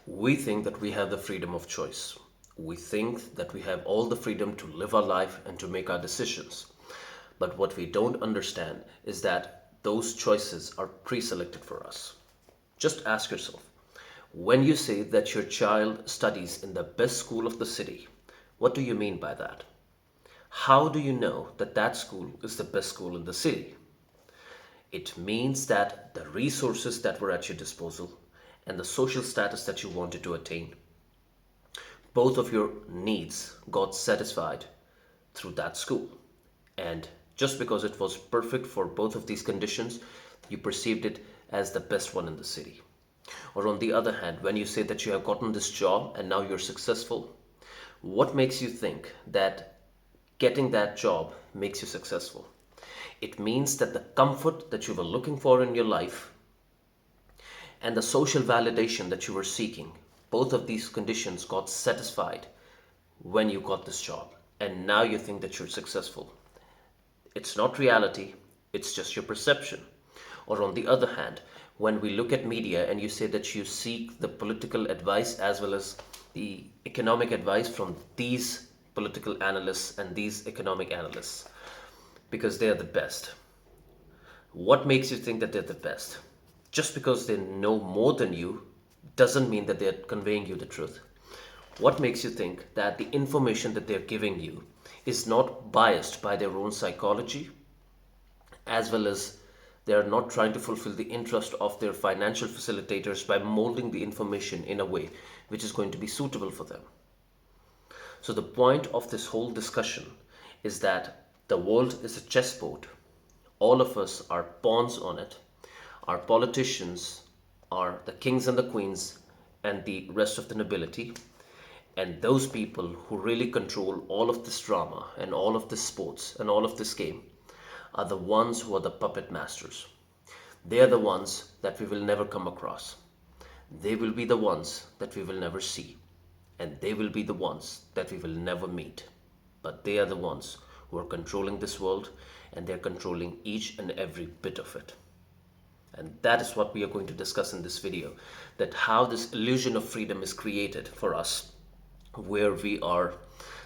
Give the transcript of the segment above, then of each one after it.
We think that we have the freedom of choice. We think that we have all the freedom to live our life and to make our decisions. But what we don't understand is that those choices are pre selected for us. Just ask yourself, when you say that your child studies in the best school of the city, what do you mean by that? How do you know that that school is the best school in the city? It means that the resources that were at your disposal and the social status that you wanted to attain, both of your needs got satisfied through that school. And just because it was perfect for both of these conditions, you perceived it as the best one in the city. Or on the other hand, when you say that you have gotten this job and now you're successful, what makes you think that getting that job makes you successful? It means that the comfort that you were looking for in your life and the social validation that you were seeking, both of these conditions got satisfied when you got this job. And now you think that you're successful. It's not reality, it's just your perception. Or on the other hand, when we look at media and you say that you seek the political advice as well as the economic advice from these political analysts and these economic analysts because they are the best. What makes you think that they're the best? Just because they know more than you doesn't mean that they're conveying you the truth. What makes you think that the information that they're giving you is not biased by their own psychology, as well as they are not trying to fulfill the interest of their financial facilitators by molding the information in a way which is going to be suitable for them? So, the point of this whole discussion is that the world is a chessboard. All of us are pawns on it. Our politicians are the kings and the queens and the rest of the nobility. And those people who really control all of this drama and all of this sports and all of this game are the ones who are the puppet masters. They are the ones that we will never come across. They will be the ones that we will never see. And they will be the ones that we will never meet. But they are the ones who are controlling this world, and they're controlling each and every bit of it. And that is what we are going to discuss in this video, that how this illusion of freedom is created for us, where we are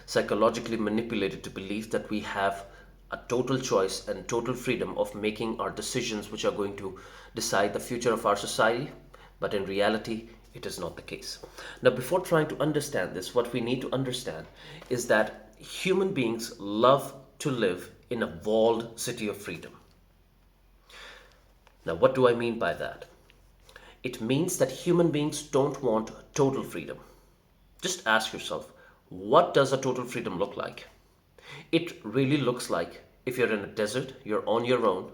psychologically manipulated to believe that we have a total choice and total freedom of making our decisions which are going to decide the future of our society, but in reality, it is not the case. Now, before trying to understand this, what we need to understand is that human beings love to live in a walled city of freedom. Now, what do I mean by that? It means that human beings don't want total freedom. Just ask yourself, what does a total freedom look like? It really looks like if you're in a desert, you're on your own,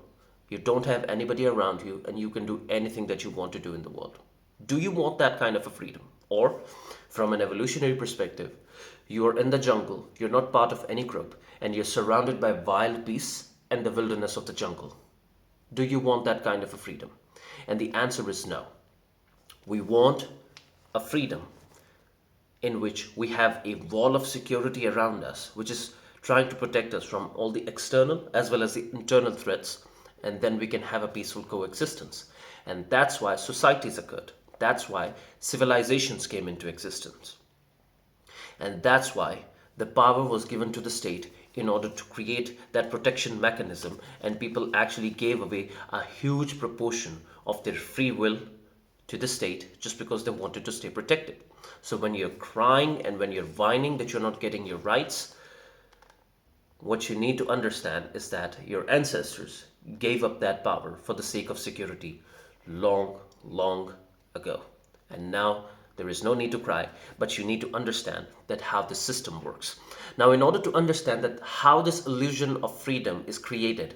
you don't have anybody around you, and you can do anything that you want to do in the world. Do you want that kind of a freedom? Or, from an evolutionary perspective, you are in the jungle, you're not part of any group, and you're surrounded by wild beasts and the wilderness of the jungle. Do you want that kind of a freedom? And the answer is no. We want a freedom in which we have a wall of security around us, which is trying to protect us from all the external as well as the internal threats, and then we can have a peaceful coexistence. And that's why societies occurred. That's why civilizations came into existence. And that's why the power was given to the state in order to create that protection mechanism, and people actually gave away a huge proportion of their free will to the state just because they wanted to stay protected. So when you're crying and when you're whining that you're not getting your rights, what you need to understand is that your ancestors gave up that power for the sake of security long, long ago. And now there is no need to cry, but you need to understand that how the system works. Now, in order to understand that how this illusion of freedom is created,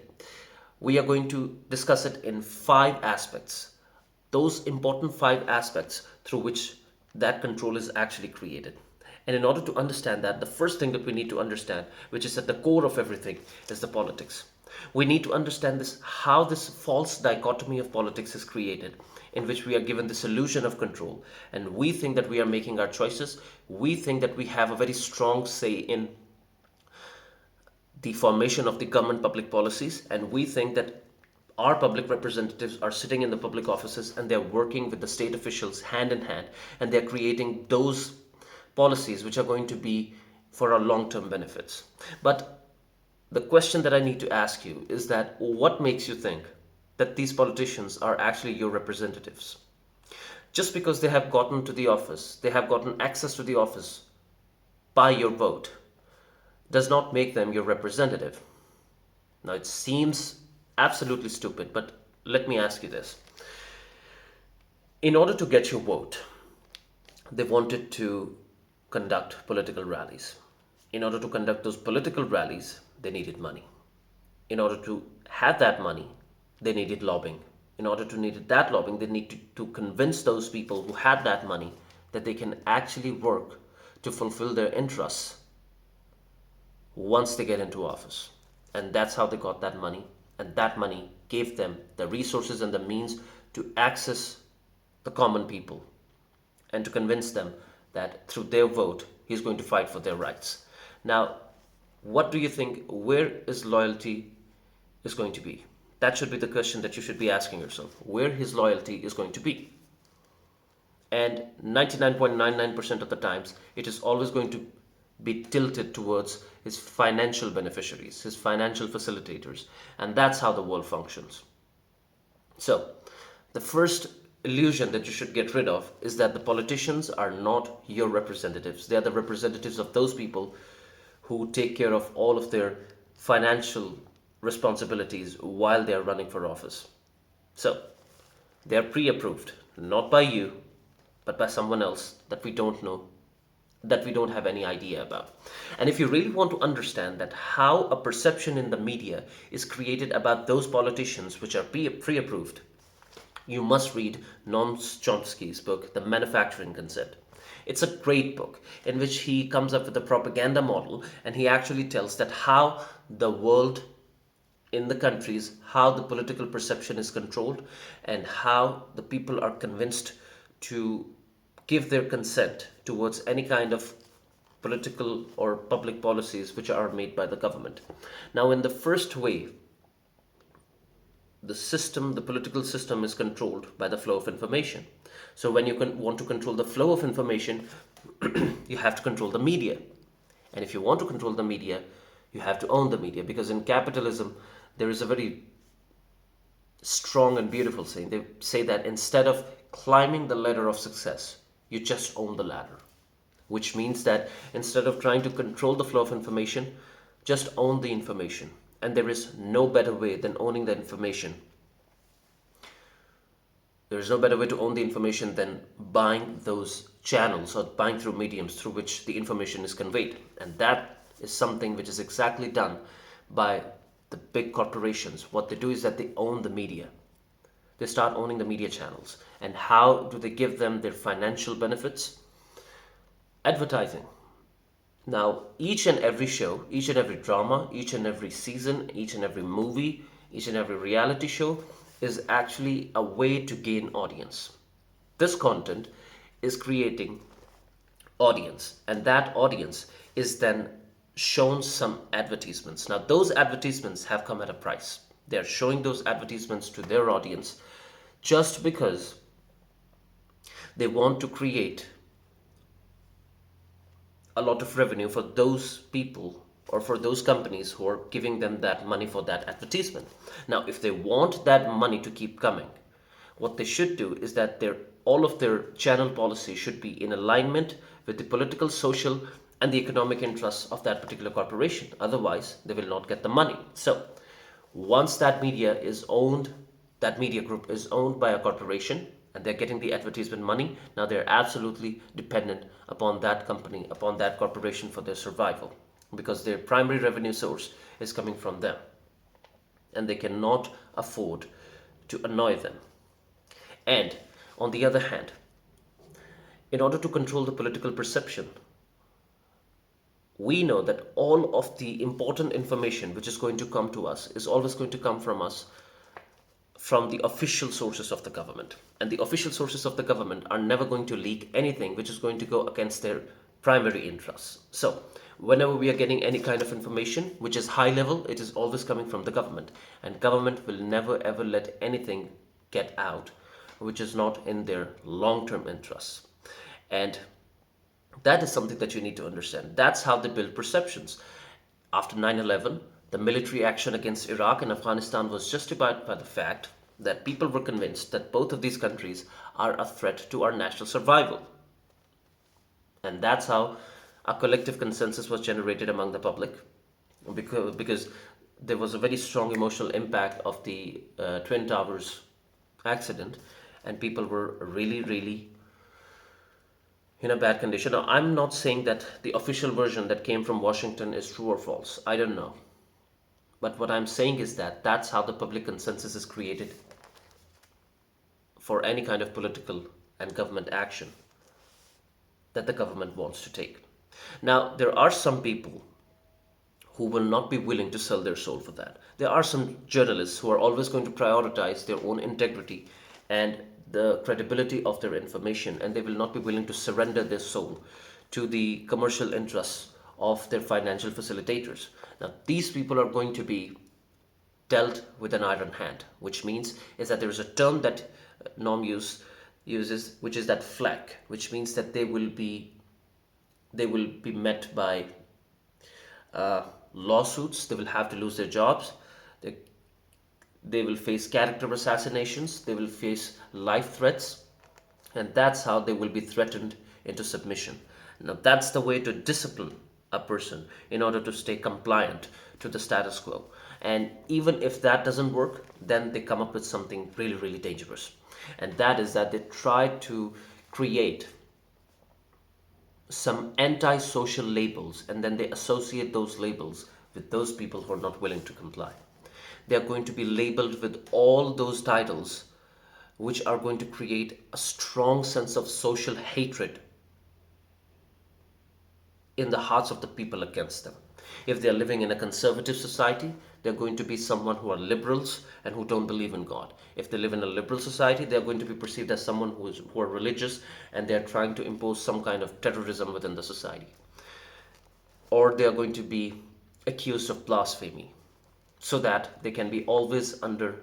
we are going to discuss it in 5 aspects. Those important 5 aspects through which that control is actually created. And in order to understand that, the first thing that we need to understand, which is at the core of everything, is the politics. We need to understand this, how this false dichotomy of politics is created, in which we are given this illusion of control, and we think that we are making our choices. We think that we have a very strong say in the formation of the government public policies, and we think that our public representatives are sitting in the public offices and they're working with the state officials hand in hand, and they're creating those policies which are going to be for our long-term benefits. But the question that I need to ask you is that what makes you think that these politicians are actually your representatives? Just because they have gotten to the office, they have gotten access to the office by your vote, does not make them your representative. Now, it seems absolutely stupid, but let me ask you this. In order to get your vote, they wanted to conduct political rallies. In order to conduct those political rallies, they needed money. In order to have that money, they needed lobbying. In order to need that lobbying, they need to convince those people who had that money that they can actually work to fulfill their interests once they get into office. And that's how they got that money. And that money gave them the resources and the means to access the common people and to convince them that through their vote, he's going to fight for their rights. Now, what do you think? Where is loyalty is going to be? That should be the question that you should be asking yourself. Where his loyalty is going to be? And 99.99% of the times, it is always going to be tilted towards his financial beneficiaries, his financial facilitators. And that's how the world functions. So, the first illusion that you should get rid of is that the politicians are not your representatives. They are the representatives of those people who take care of all of their financial responsibilities while they are running for office. So, they are pre-approved, not by you, but by someone else that we don't know, that we don't have any idea about. And if you really want to understand that how a perception in the media is created about those politicians which are pre-approved, you must read Noam Chomsky's book, The Manufacturing Consent. It's a great book in which he comes up with a propaganda model, and he actually tells that how the world in the countries, how the political perception is controlled, and how the people are convinced to give their consent towards any kind of political or public policies which are made by the government. Now, in the first way, the political system is controlled by the flow of information. So when you want to control the flow of information, you have to control the media. And if you want to control the media, you have to own the media, because in capitalism, there is a very strong and beautiful saying. They say that instead of climbing the ladder of success, you just own the ladder. Which means that instead of trying to control the flow of information, just own the information. And there is no better way than owning the information. There is no better way to own the information than buying those channels or buying through mediums through which the information is conveyed. And that is something which is exactly done by the big corporations. What they do is that they own the media. They start owning the media channels. And how do they give them their financial benefits? Advertising. Now, each and every show, each and every drama, each and every season, each and every movie, each and every reality show is actually a way to gain audience. This content is creating audience, and that audience is then shown some advertisements. Now, those advertisements have come at a price. They are showing those advertisements to their audience just because they want to create a lot of revenue for those people or for those companies who are giving them that money for that advertisement. Now, if they want that money to keep coming, what they should do is that all of their channel policy should be in alignment with the political, social, and the economic interests of that particular corporation. Otherwise, they will not get the money. So, once that media is owned, that media group is owned by a corporation, and they're getting the advertisement money, now they're absolutely dependent upon that company, upon that corporation for their survival, because their primary revenue source is coming from them, and they cannot afford to annoy them. And on the other hand, in order to control the political perception, we know that all of the important information which is going to come to us is always going to come from us from the official sources of the government. And the official sources of the government are never going to leak anything which is going to go against their primary interests. So, whenever we are getting any kind of information which is high level, it is always coming from the government, and government will never ever let anything get out which is not in their long-term interests. And that is something that you need to understand. That's how they build perceptions. After 9/11, the military action against Iraq and Afghanistan was justified by the fact that people were convinced that both of these countries are a threat to our national survival. And that's how a collective consensus was generated among the public, because there was a very strong emotional impact of the Twin Towers accident, and people were really, really in a bad condition. Now, I'm not saying that the official version that came from Washington is true or false. I don't know. But what I'm saying is that that's how the public consensus is created for any kind of political and government action that the government wants to take. Now, there are some people who will not be willing to sell their soul for that. There are some journalists who are always going to prioritize their own integrity and the credibility of their information, and they will not be willing to surrender their soul to the commercial interests of their financial facilitators. Now, these people are going to be dealt with an iron hand, which means is that there is a term that uses, which is that flack, which means that they will be met by lawsuits. They will have to lose their jobs. They, they will face character assassinations. They will face life threats, and that's how they will be threatened into submission. Now, that's the way to discipline a person in order to stay compliant to the status quo. And even if that doesn't work, then they come up with something really, really dangerous. And that is that they try to create some anti-social labels, and then they associate those labels with those people who are not willing to comply. They are going to be labeled with all those titles which are going to create a strong sense of social hatred in the hearts of the people against them. If they are living in a conservative society, they're going to be someone who are liberals and who don't believe in God. If they live in a liberal society, they're going to be perceived as someone who are religious, and they're trying to impose some kind of terrorism within the society. Or they are going to be accused of blasphemy, so that they can be always under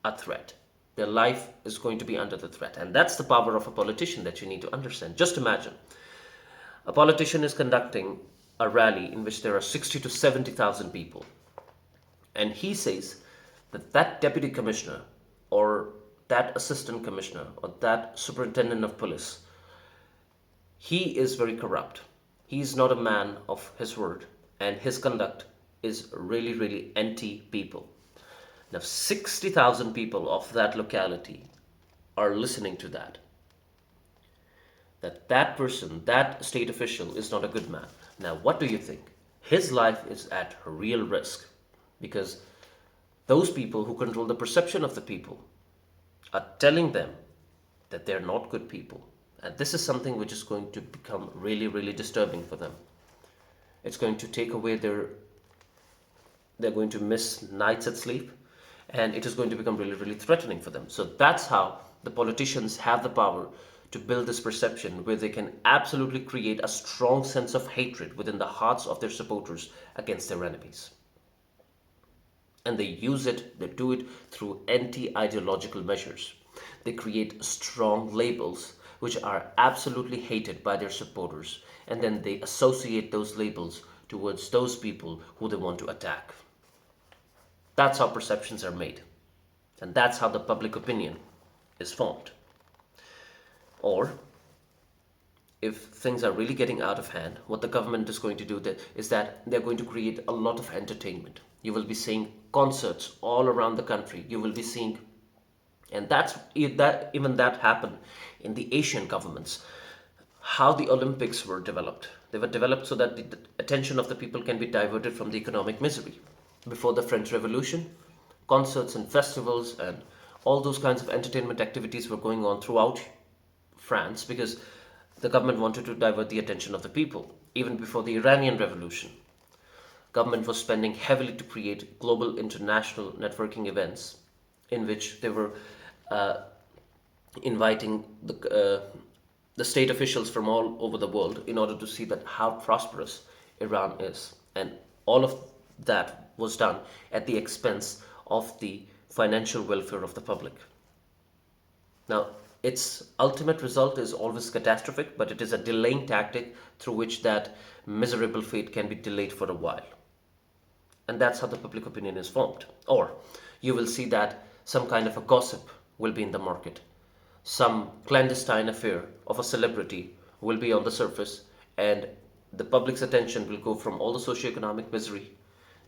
a threat. Their life is going to be under the threat. And that's the power of a politician that you need to understand. Just imagine a politician is conducting a rally in which there are 60 to 70,000 people, and he says that that deputy commissioner or that assistant commissioner or that superintendent of police, he is very corrupt. He is not a man of his word, and his conduct is really, really anti-people. Now, 60,000 people of that locality are listening to that. That person, that state official, is not a good man. Now, what do you think? His life is at real risk, because those people who control the perception of the people are telling them that they're not good people. And this is something which is going to become really, really disturbing for them. It's going to take away they're going to miss nights at sleep, and it is going to become really, really threatening for them. So that's how the politicians have the power to build this perception where they can absolutely create a strong sense of hatred within the hearts of their supporters against their enemies. And they do it through anti-ideological measures. They create strong labels which are absolutely hated by their supporters, and then they associate those labels towards those people who they want to attack. That's how perceptions are made, and that's how the public opinion is formed. Or, if things are really getting out of hand, what the government is going to do is that they're going to create a lot of entertainment. You will be seeing concerts all around the country. You will be seeing, and even that happened in the Asian governments. How the Olympics were developed. They were developed so that the attention of the people can be diverted from the economic misery. Before the French Revolution, concerts and festivals and all those kinds of entertainment activities were going on throughout France, because the government wanted to divert the attention of the people. Even before the Iranian Revolution, government was spending heavily to create global international networking events in which they were inviting the state officials from all over the world in order to see that how prosperous Iran is. And all of that was done at the expense of the financial welfare of the public. Now, its ultimate result is always catastrophic, but it is a delaying tactic through which that miserable fate can be delayed for a while. And that's how the public opinion is formed. Or you will see that some kind of a gossip will be in the market. Some clandestine affair of a celebrity will be on the surface, and the public's attention will go from all the socioeconomic misery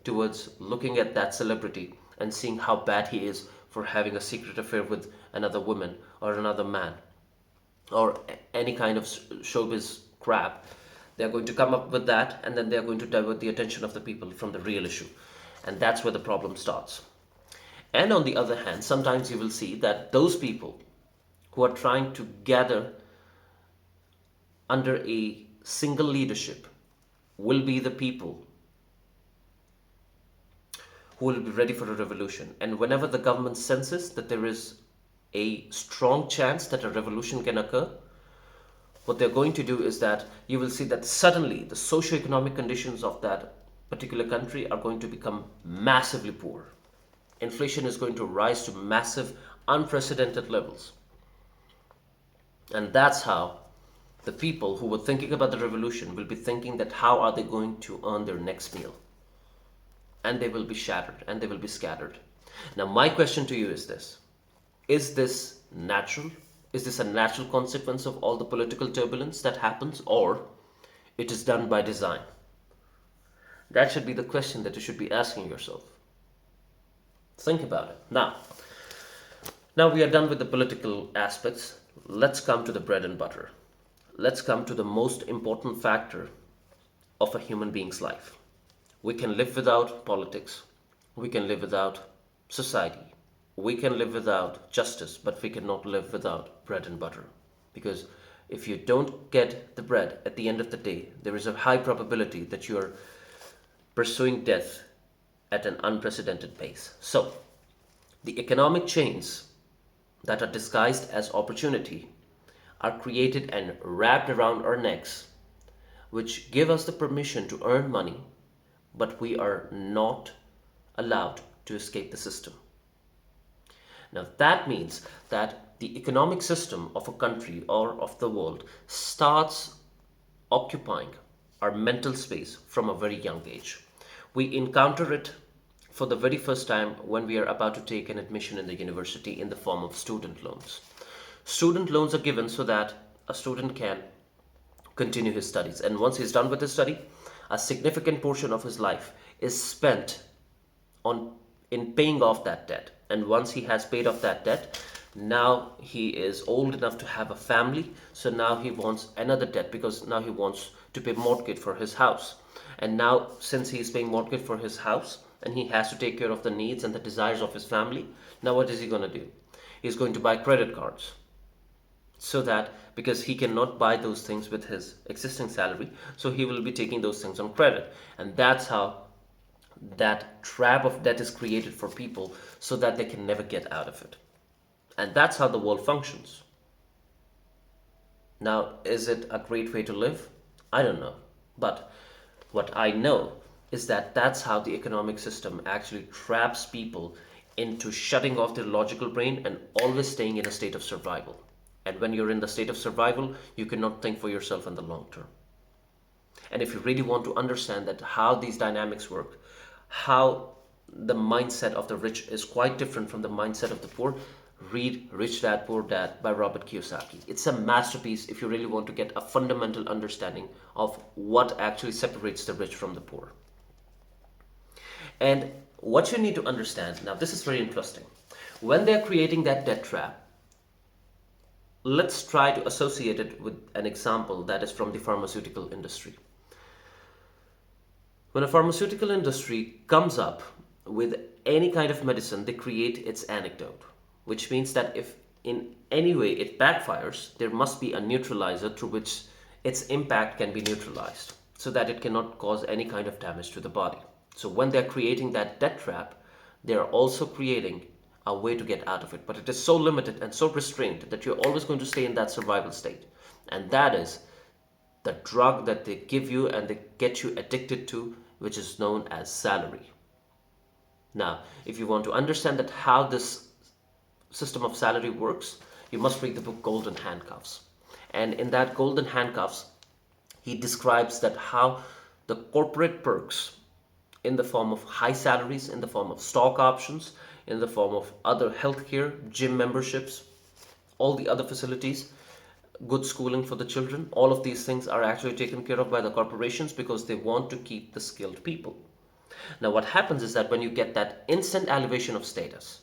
towards looking at that celebrity and seeing how bad he is for having a secret affair with another woman or another man or any kind of showbiz crap. They're going to come up with that, and then they're going to divert the attention of the people from the real issue. And that's where the problem starts. And on the other hand, sometimes you will see that those people who are trying to gather under a single leadership will be the people who will be ready for a revolution. And whenever the government senses that there is a strong chance that a revolution can occur, what they're going to do is that you will see that suddenly the socio-economic conditions of that particular country are going to become massively poor. Inflation is going to rise to massive, unprecedented levels. And that's how the people who were thinking about the revolution will be thinking that how are they going to earn their next meal? And they will be shattered and they will be scattered. Now, my question to you is this: is this natural? Is this a natural consequence of all the political turbulence that happens, or it is done by design? That should be the question that you should be asking yourself. Think about it. Now we are done with the political aspects. Let's come to the bread and butter. Let's come to the most important factor of a human being's life. We can live without politics. We can live without society. We can live without justice, but we cannot live without bread and butter. Because if you don't get the bread at the end of the day, there is a high probability that you are pursuing death at an unprecedented pace. So, the economic chains that are disguised as opportunity are created and wrapped around our necks, which give us the permission to earn money, but we are not allowed to escape the system. Now, that means that the economic system of a country or of the world starts occupying our mental space from a very young age. We encounter it for the very first time when we are about to take an admission in the university in the form of student loans. Student loans are given so that a student can continue his studies, and once he's done with his study, a significant portion of his life is spent on in paying off that debt. And once he has paid off that debt, now he is old enough to have a family, so now he wants another debt because now he wants to pay mortgage for his house. And now, since he is paying mortgage for his house and he has to take care of the needs and the desires of his family, now what is he going to do? He's going to buy credit cards, so that because he cannot buy those things with his existing salary, so he will be taking those things on credit. And that's how that trap of debt is created for people, so that they can never get out of it. And that's how the world functions. Now, is it a great way to live? I don't know. But what I know is that that's how the economic system actually traps people into shutting off their logical brain and always staying in a state of survival. And when you're in the state of survival, you cannot think for yourself in the long term. And if you really want to understand that how these dynamics work, how the mindset of the rich is quite different from the mindset of the poor, read Rich Dad Poor Dad by Robert Kiyosaki. It's a masterpiece if you really want to get a fundamental understanding of what actually separates the rich from the poor. And what you need to understand, now this is very interesting. When they're creating that debt trap, let's try to associate it with an example that is from the pharmaceutical industry. When a pharmaceutical industry comes up with any kind of medicine, they create its anecdote, which means that if in any way it backfires, there must be a neutralizer through which its impact can be neutralized so that it cannot cause any kind of damage to the body. So when they're creating that debt trap, they're also creating a way to get out of it. But it is so limited and so restrained that you're always going to stay in that survival state. and that is the drug that they give you and they get you addicted to, which is known as salary. Now, if you want to understand that how this system of salary works, you must read the book Golden Handcuffs. And in that Golden Handcuffs, he describes that how the corporate perks in the form of high salaries, in the form of stock options, in the form of other healthcare, gym memberships, all the other facilities, good schooling for the children, all of these things are actually taken care of by the corporations because they want to keep the skilled people. Now, what happens is that when you get that instant elevation of status,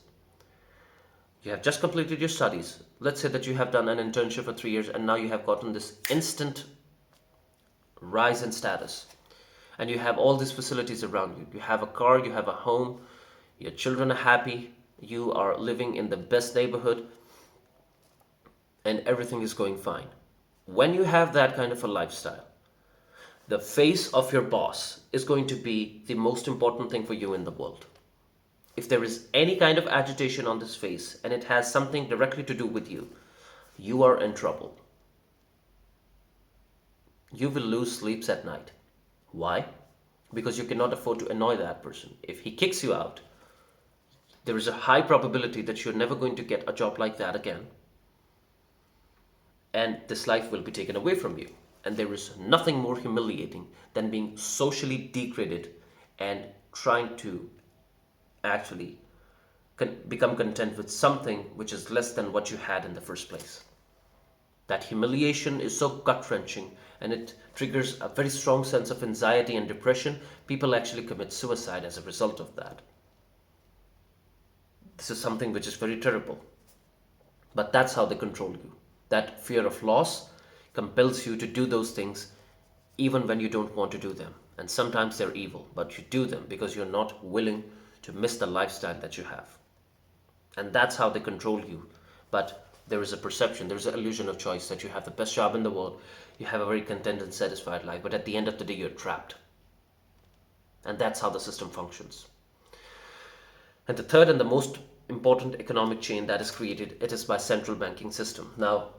you have just completed your studies. Let's say that you have done an internship for 3 years and now you have gotten this instant rise in status. And you have all these facilities around you. You have a car, you have a home, your children are happy, you are living in the best neighborhood, and everything is going fine. When you have that kind of a lifestyle, the face of your boss is going to be the most important thing for you in the world. If there is any kind of agitation on this face and it has something directly to do with you, you are in trouble. You will lose sleeps at night. Why? Because you cannot afford to annoy that person. If he kicks you out, there is a high probability that you're never going to get a job like that again. And this life will be taken away from you. And there is nothing more humiliating than being socially degraded and trying to actually become content with something which is less than what you had in the first place. That humiliation is so gut-wrenching and it triggers a very strong sense of anxiety and depression. People actually commit suicide as a result of that. This is something which is very terrible. But that's how they control you. That fear of loss compels you to do those things even when you don't want to do them. And sometimes they're evil, but you do them because you're not willing to miss the lifestyle that you have. And that's how they control you. But there is a perception, there is an illusion of choice that you have the best job in the world, you have a very content and satisfied life, but at the end of the day, you're trapped. And that's how the system functions. And the third and the most important economic chain that is created, it is by central banking system. Now,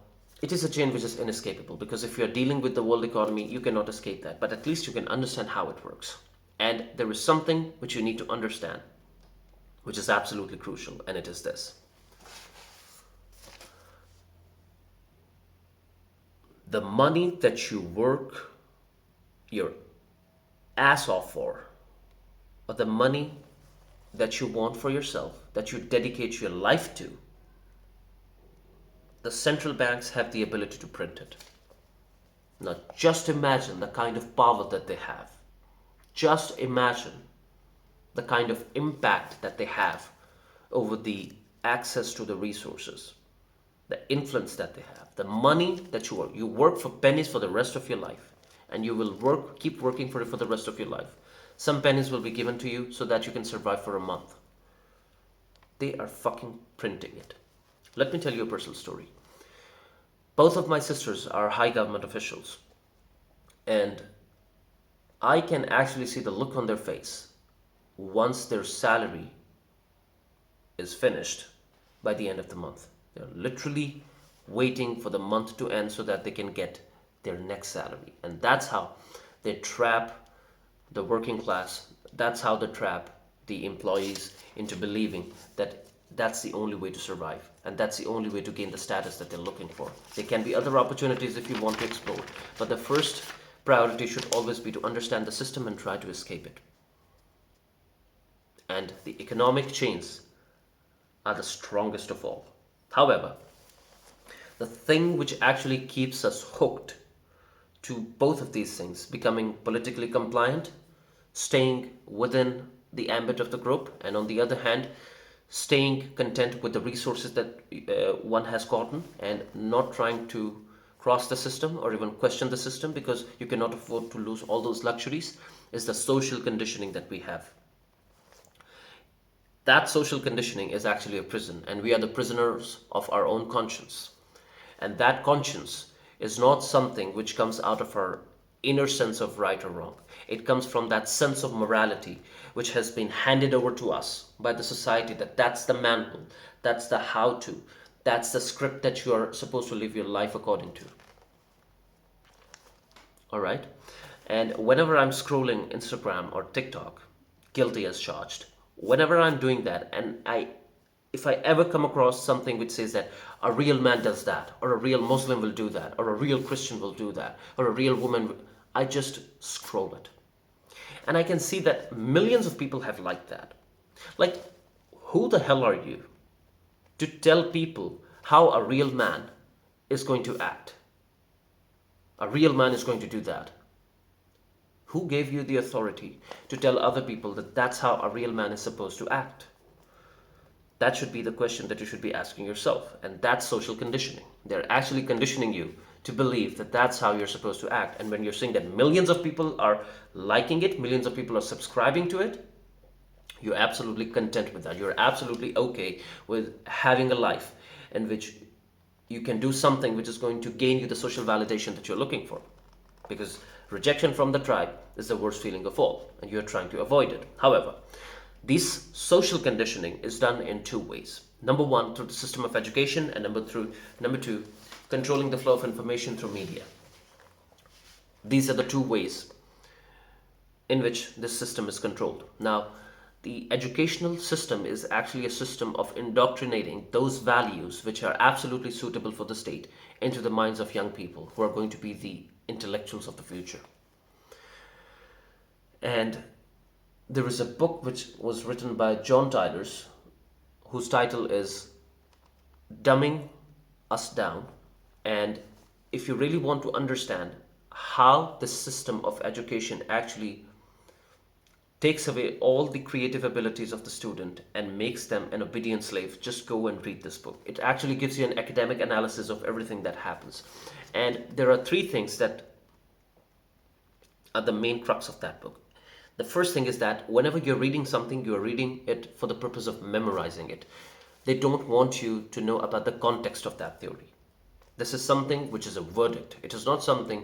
it is a chain which is inescapable because if you're dealing with the world economy, you cannot escape that. But at least you can understand how it works. And there is something which you need to understand, which is absolutely crucial, and it is this. The money that you work your ass off for, or the money that you want for yourself, that you dedicate your life to, the central banks have the ability to print it. Now, just imagine the kind of power that they have. Just imagine the kind of impact that they have over the access to the resources, the influence that they have, the money that you work for pennies for the rest of your life, and you will keep working for it for the rest of your life. Some pennies will be given to you so that you can survive for a month. They are fucking printing it. Let me tell you a personal story. Both of my sisters are high government officials, and I can actually see the look on their face once their salary is finished by the end of the month. They're literally waiting for the month to end so that they can get their next salary. And that's how they trap the working class. That's how they trap the employees into believing that that's the only way to survive. And that's the only way to gain the status that they're looking for. There can be other opportunities if you want to explore. But the first priority should always be to understand the system and try to escape it. And the economic chains are the strongest of all. However, the thing which actually keeps us hooked to both of these things, becoming politically compliant, staying within the ambit of the group, and on the other hand, staying content with the resources that one has gotten and not trying to cross the system or even question the system because you cannot afford to lose all those luxuries, is the social conditioning that we have. That social conditioning is actually a prison, and we are the prisoners of our own conscience. And that conscience is not something which comes out of our inner sense of right or wrong. It comes from that sense of morality which has been handed over to us by the society, that that's the manual, that's the how-to, that's the script that you are supposed to live your life according to. All right. And whenever I'm scrolling Instagram or TikTok, guilty as charged. Whenever I'm doing that, and if I ever come across something which says that a real man does that, or a real Muslim will do that, or a real Christian will do that, or a real woman, I just scroll it. And I can see that millions of people have liked that. Like, who the hell are you to tell people how a real man is going to act? A real man is going to do that. Who gave you the authority to tell other people that that's how a real man is supposed to act? That should be the question that you should be asking yourself. And that's social conditioning. They're actually conditioning you to believe that that's how you're supposed to act. And when you're seeing that millions of people are liking it, millions of people are subscribing to it, you're absolutely content with that. You're absolutely okay with having a life in which you can do something which is going to gain you the social validation that you're looking for. Because rejection from the tribe is the worst feeling of all, and you're trying to avoid it. However, this social conditioning is done in two ways. Number one, through the system of education, and number two, controlling the flow of information through media. These are the two ways in which this system is controlled. Now, the educational system is actually a system of indoctrinating those values which are absolutely suitable for the state into the minds of young people who are going to be the intellectuals of the future. And there is a book which was written by John Tylers, whose title is Dumbing Us Down. And if you really want to understand how the system of education actually takes away all the creative abilities of the student and makes them an obedient slave, just go and read this book. It actually gives you an academic analysis of everything that happens. And there are three things that are the main crux of that book. The first thing is that whenever you're reading something, you're reading it for the purpose of memorizing it. They don't want you to know about the context of that theory. This is something which is a verdict. It is not something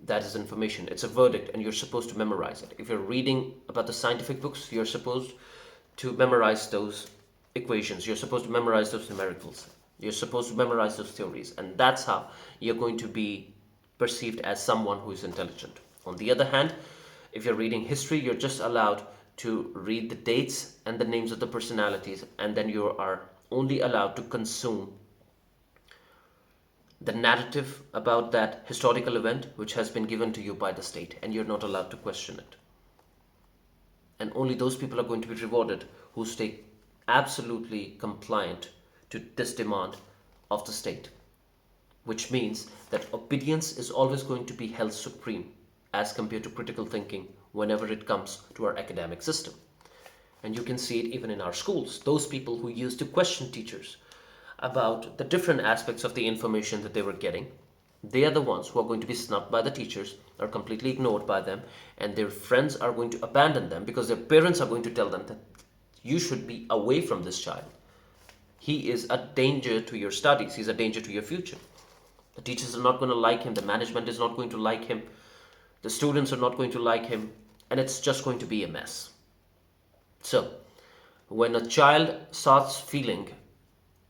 that is information. It's a verdict, and you're supposed to memorize it. If you're reading about the scientific books, you're supposed to memorize those equations. You're supposed to memorize those numericals. You're supposed to memorize those theories. And that's how you're going to be perceived as someone who is intelligent. On the other hand, if you're reading history, you're just allowed to read the dates and the names of the personalities, and then you are only allowed to consume the narrative about that historical event which has been given to you by the state, and you're not allowed to question it. And only those people are going to be rewarded who stay absolutely compliant to this demand of the state, which means that obedience is always going to be held supreme as compared to critical thinking whenever it comes to our academic system. And you can see it even in our schools. Those people who used to question teachers about the different aspects of the information that they were getting, they are the ones who are going to be snubbed by the teachers, are completely ignored by them, and their friends are going to abandon them because their parents are going to tell them that you should be away from this child. He is a danger to your studies. He's a danger to your future. The teachers are not going to like him. The management is not going to like him. The students are not going to like him. And it's just going to be a mess. So, when a child starts feeling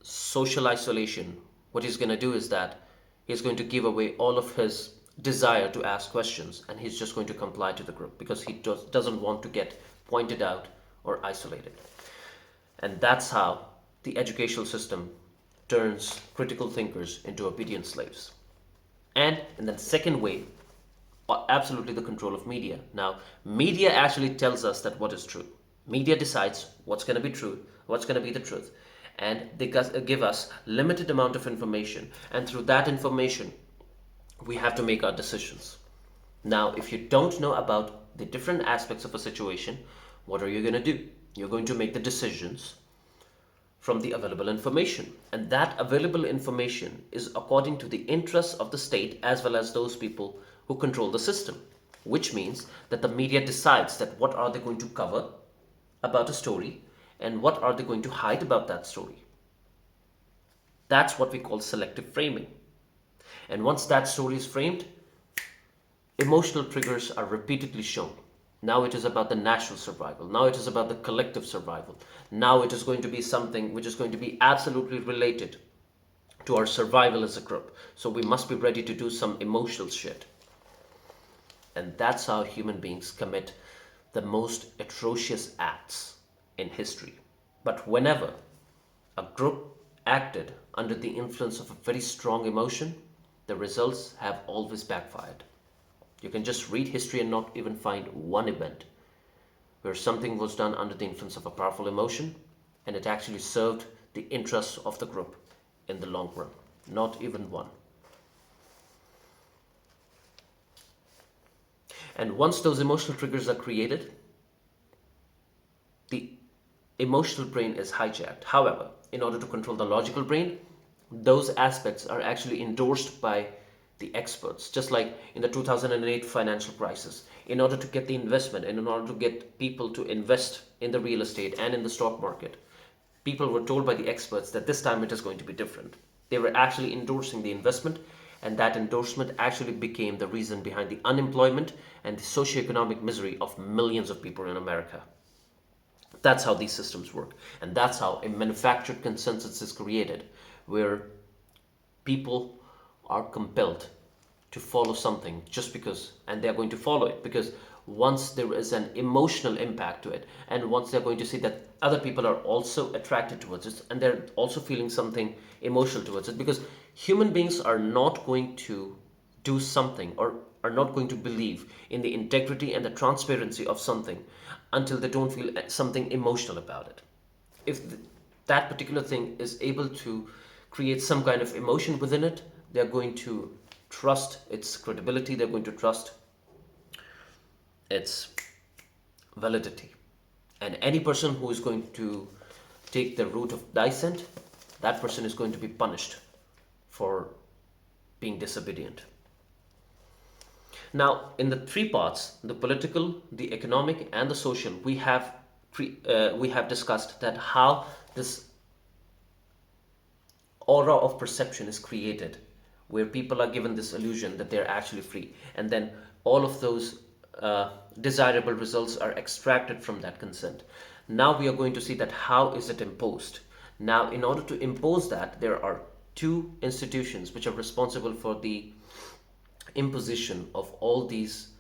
social isolation, what he's going to do is that he's going to give away all of his desire to ask questions, and he's just going to comply to the group because he doesn't want to get pointed out or isolated. And that's how the educational system turns critical thinkers into obedient slaves. And in the second way, absolutely the control of media. Now, media actually tells us that what is true. Media decides what's going to be true, what's going to be the truth, and they give us limited amount of information, and through that information we have to make our decisions. Now, if you don't know about the different aspects of a situation, what are you going to do? You're going to make the decisions from the available information, and that available information is according to the interests of the state as well as those people who control the system, which means that the media decides that what are they going to cover about a story and what are they going to hide about that story. That's what we call selective framing. And once that story is framed, emotional triggers are repeatedly shown. Now it is about the national survival. Now it is about the collective survival. Now it is going to be something which is going to be absolutely related to our survival as a group. So we must be ready to do some emotional shit. And that's how human beings commit the most atrocious acts in history. But whenever a group acted under the influence of a very strong emotion, the results have always backfired. You can just read history and not even find one event where something was done under the influence of a powerful emotion and it actually served the interests of the group in the long run. Not even one. And once those emotional triggers are created, the emotional brain is hijacked. However, in order to control the logical brain, those aspects are actually endorsed by the experts. Just like in the 2008 financial crisis, in order to get the investment and in order to get people to invest in the real estate and in the stock market, people were told by the experts that this time it is going to be different. They were actually endorsing the investment, and that endorsement actually became the reason behind the unemployment and the socioeconomic misery of millions of people in America. That's how these systems work. And that's how a manufactured consensus is created, where people are compelled to follow something just because, and they're going to follow it because once there is an emotional impact to it, and once they're going to see that other people are also attracted towards it, and they're also feeling something emotional towards it, because human beings are not going to do something or are not going to believe in the integrity and the transparency of something until they don't feel something emotional about it. If that particular thing is able to create some kind of emotion within it, they're going to trust its credibility, they're going to trust its validity. And any person who is going to take the route of dissent, that person is going to be punished for being disobedient. Now, in the three parts, the political, the economic, and the social, we have discussed that how this aura of perception is created, where people are given this illusion that they're actually free, and then all of those desirable results are extracted from that consent. Now we are going to see that how is it imposed. Now, in order to impose that, there are two institutions which are responsible for the imposition of all these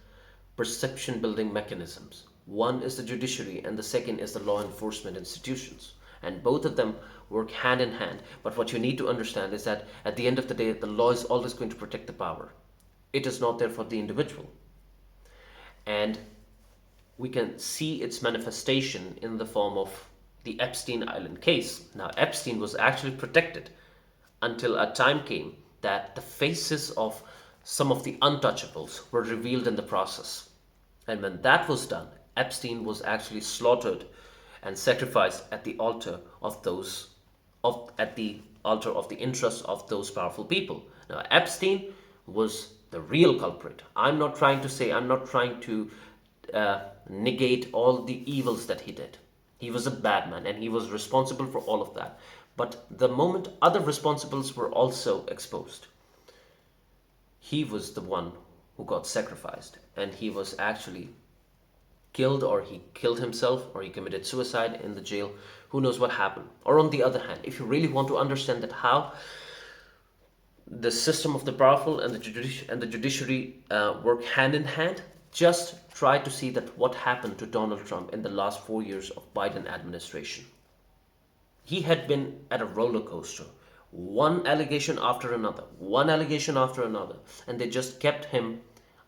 perception building mechanisms. One is the judiciary, and the second is the law enforcement institutions. And both of them work hand in hand. But what you need to understand is that at the end of the day, the law is always going to protect the power. It is not there for the individual. And we can see its manifestation in the form of the Epstein Island case. Now, Epstein was actually protected until a time came that the faces of some of the untouchables were revealed in the process. And when that was done, Epstein was actually slaughtered and sacrificed at the altar of the interests of those powerful people. Now, Epstein was the real culprit. I'm not trying to negate all the evils that he did. He was a bad man and he was responsible for all of that. But the moment other responsibles were also exposed, he was the one who got sacrificed, and he was actually killed, or he killed himself, or he committed suicide in the jail. Who knows what happened? Or on the other hand, if you really want to understand that how the system of the powerful and the judiciary work hand in hand, just try to see that what happened to Donald Trump in the last 4 years of Biden administration. He had been at a roller coaster, one allegation after another, and they just kept him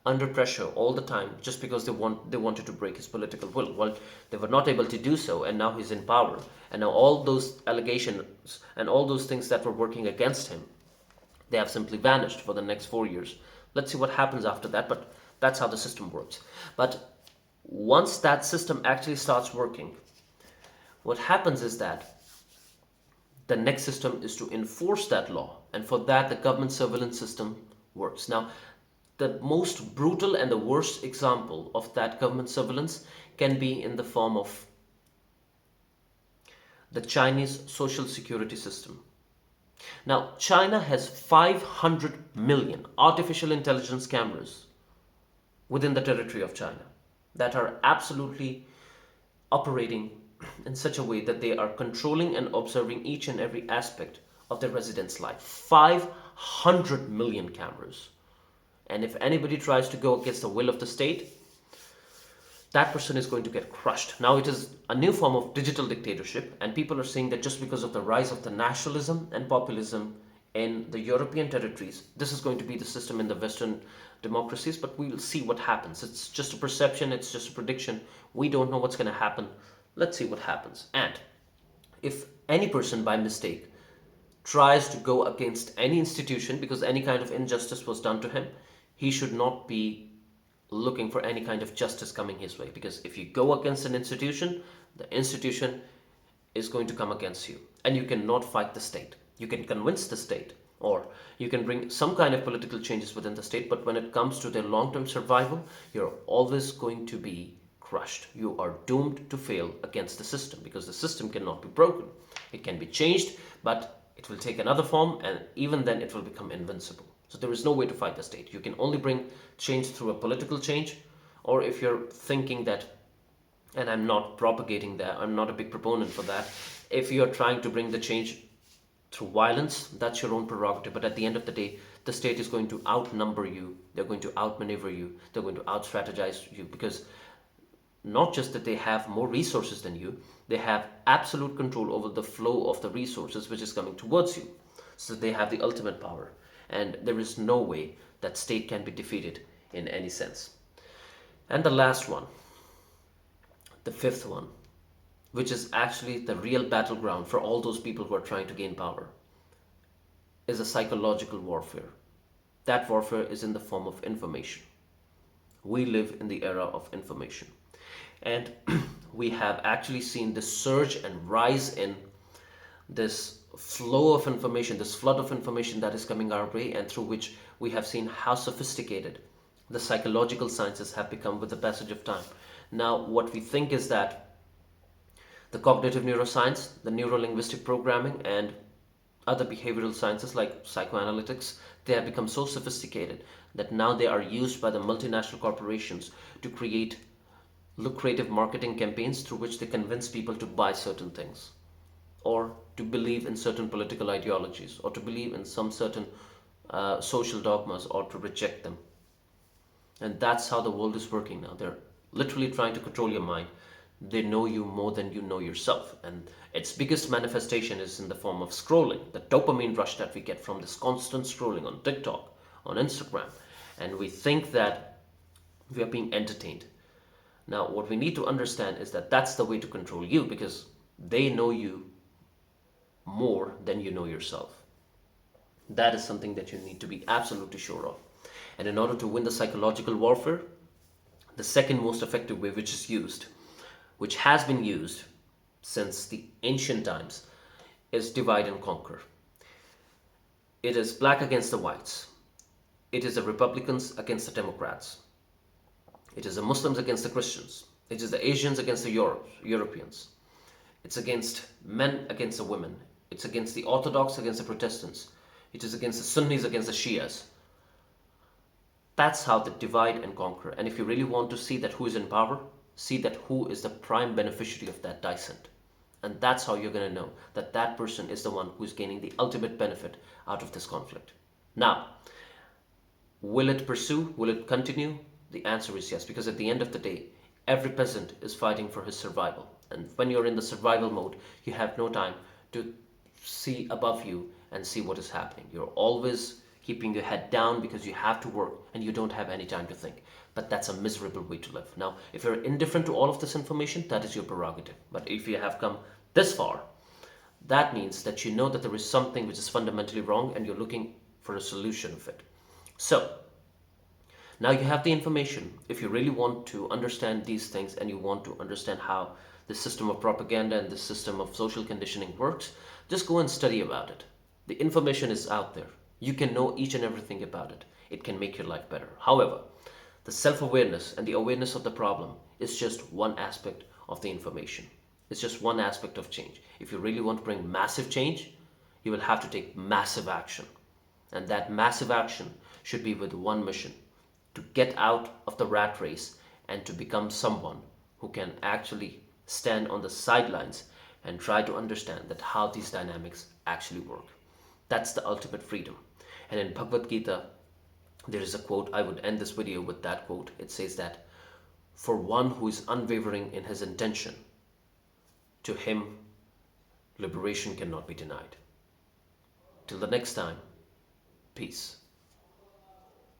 under pressure all the time just because they wanted to break his political will. Well, they were not able to do so, and now he's in power. And now all those allegations and all those things that were working against him, they have simply vanished for the next 4 years. Let's see what happens after that, but that's how the system works. But once that system actually starts working, what happens is that the next system is to enforce that law, and for that the government surveillance system works. Now, the most brutal and the worst example of that government surveillance can be in the form of the Chinese social security system. Now, China has 500 million artificial intelligence cameras within the territory of China that are absolutely operating in such a way that they are controlling and observing each and every aspect of the resident's life. 500 million cameras. And if anybody tries to go against the will of the state, that person is going to get crushed. Now, it is a new form of digital dictatorship, and people are saying that just because of the rise of the nationalism and populism in the European territories, this is going to be the system in the Western democracies, but we'll see what happens. It's just a perception, it's just a prediction. We don't know what's going to happen. Let's see what happens. And if any person by mistake tries to go against any institution because any kind of injustice was done to him, he should not be looking for any kind of justice coming his way, because if you go against an institution, the institution is going to come against you, and you cannot fight the state. You can convince the state, or you can bring some kind of political changes within the state, but when it comes to their long-term survival, you're always going to be crushed. You are doomed to fail against the system, because the system cannot be broken. It can be changed, but it will take another form, and even then it will become invincible. So there is no way to fight the state. You can only bring change through a political change, or if you're thinking that, and I'm not propagating that, I'm not a big proponent for that, if you're trying to bring the change through violence, that's your own prerogative. But at the end of the day, the state is going to outnumber you, they're going to outmaneuver you, they're going to out-strategize you, because not just that they have more resources than you, they have absolute control over the flow of the resources which is coming towards you. So they have the ultimate power. And there is no way that state can be defeated in any sense. And the last one, the fifth one, which is actually the real battleground for all those people who are trying to gain power, is a psychological warfare. That warfare is in the form of information. We live in the era of information. And we have actually seen this surge and rise in this flow of information, this flood of information that is coming our way, and through which we have seen how sophisticated the psychological sciences have become with the passage of time. Now, what we think is that the cognitive neuroscience, the neuro-linguistic programming, and other behavioral sciences like psychoanalytics, they have become so sophisticated that now they are used by the multinational corporations to create lucrative marketing campaigns through which they convince people to buy certain things, or to believe in certain political ideologies, or to believe in some certain social dogmas, or to reject them. And that's how the world is working now. They're literally trying to control your mind. They know you more than you know yourself. And its biggest manifestation is in the form of scrolling, the dopamine rush that we get from this constant scrolling on TikTok, on Instagram. And we think that we are being entertained. Now, what we need to understand is that that's the way to control you, because they know you more than you know yourself. That is something that you need to be absolutely sure of. And in order to win the psychological warfare, the second most effective way which is used, which has been used since the ancient times, is divide and conquer. It is black against the whites. It is the Republicans against the Democrats. It is the Muslims against the Christians. It is the Asians against the Europeans. It's against men against the women. It's against the Orthodox against the Protestants. It is against the Sunnis against the Shias. That's how they divide and conquer. And if you really want to see that who is in power, see that who is the prime beneficiary of that dissent. And that's how you're going to know that that person is the one who is gaining the ultimate benefit out of this conflict. Now, will it pursue? Will it continue? The answer is yes, because at the end of the day, every peasant is fighting for his survival. And when you're in the survival mode, you have no time to see above you and see what is happening. You're always keeping your head down because you have to work and you don't have any time to think. But that's a miserable way to live. Now, if you're indifferent to all of this information, that is your prerogative. But if you have come this far, that means that you know that there is something which is fundamentally wrong and you're looking for a solution of it. So, now you have the information. If you really want to understand these things and you want to understand how the system of propaganda and the system of social conditioning works, just go and study about it. The information is out there. You can know each and everything about it. It can make your life better. However, the self-awareness and the awareness of the problem is just one aspect of the information. It's just one aspect of change. If you really want to bring massive change, you will have to take massive action. And that massive action should be with one mission: to get out of the rat race and to become someone who can actually stand on the sidelines and try to understand that how these dynamics actually work. That's the ultimate freedom. And in Bhagavad Gita, There is a quote, I would end this video with that quote. It says that, for one who is unwavering in his intention, to him liberation cannot be denied. Till the next time, peace.